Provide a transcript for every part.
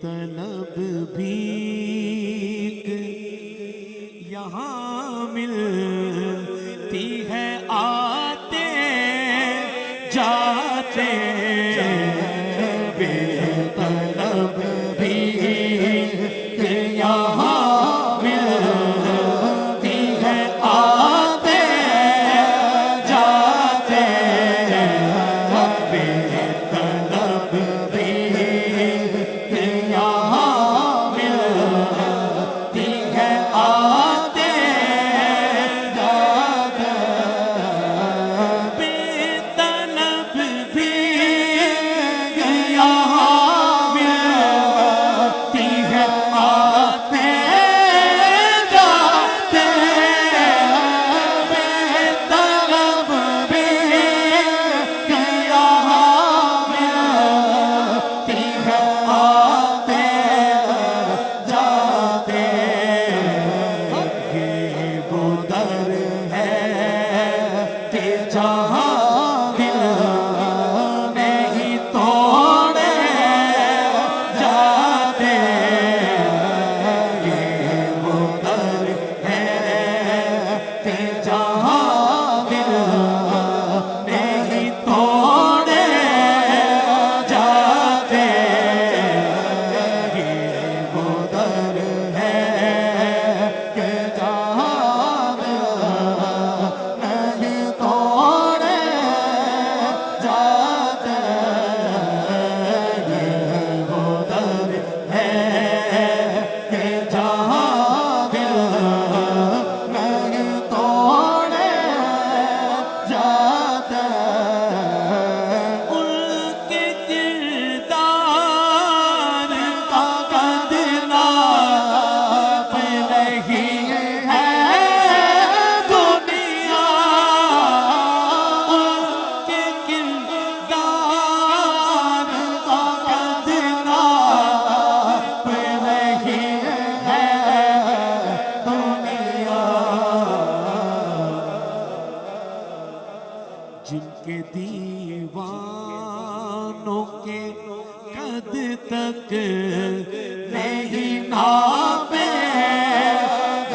طلب بھیک یہاں ملتی ہے آتے جاتے بے طلب بھیک یہاں ملتی ہے آتے جاتے بے طلب بھیک یہاں ملتی ہے آتے جاتے بے طلب بھیک یہاں ملتی ہے آتے جاتے بے طلب بھیک یہاں ملتی ہے آتے جاتے یہ وہ در ہے کہ جہاں دل نہیں توڑے جاتے یہ وہ در ہے کہ جہاں دل نہیں توڑے جاتے یہ وہ در ہے کہ جہاں دل نہیں توڑے جاتے یہ وہ در ہے کہ جہاں دل نہیں توڑے جاتے ان کے کردار کا قدر آپ نہیں ہے دنیا ان کے کردار کا قدر آپ نہیں ہے دنیا جن کے دیوانوں کے قد تک نہیں ناپے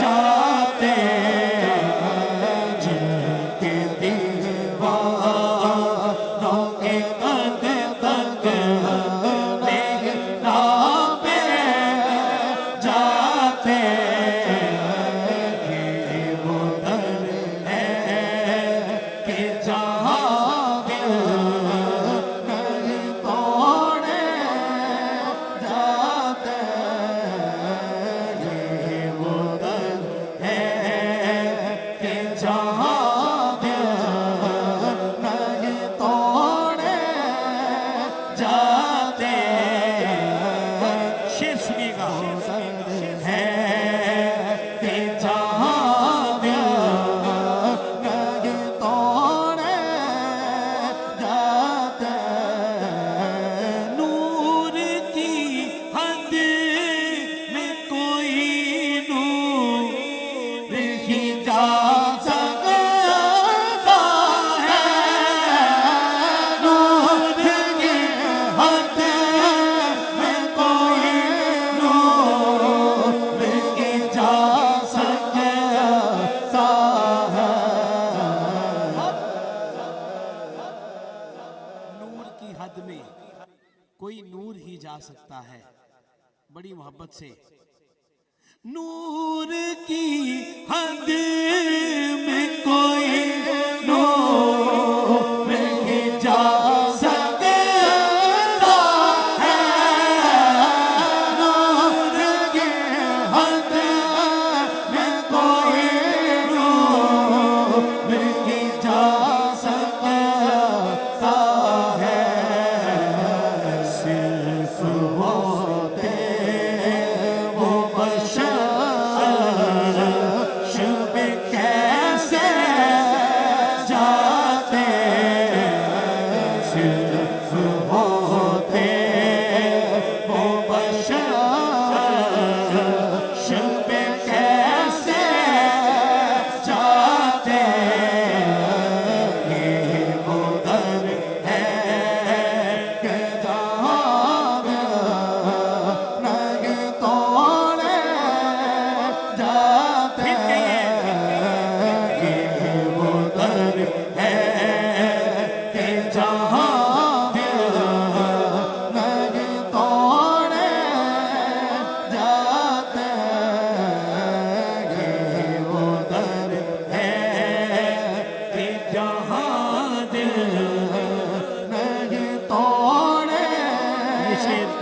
جاتے جن کے دیوانوں کے قد تک نہیں ناپے جاتے یہ وہ در ہے کہ جہاں دل نہیں توڑے جاتے یہ وہ در ہے کہ جہاں دل نہیں توڑے جاتے شعر سنیے گا ہے کہ جہاں دل نہیں توڑے جاتے نور کی حد میں کوئی نور ہی جا سکتا ہے نور کی حد میں کوئی نور ہی جا سکتا ہے نور کی حد میں کوئی نور ہی جا سکتا ہے بڑی محبت سے نور کی حد میں کوئی نور ہی جا سکتا ہے نور کی حد میں کوئی نور ہی جا سکتا ہے صرف ہوتے وہ بشر شب کیسے جاتے صرف ہوتے وہ بشر شب کیسے جاتے یہ وہ در ہے کہ جہاں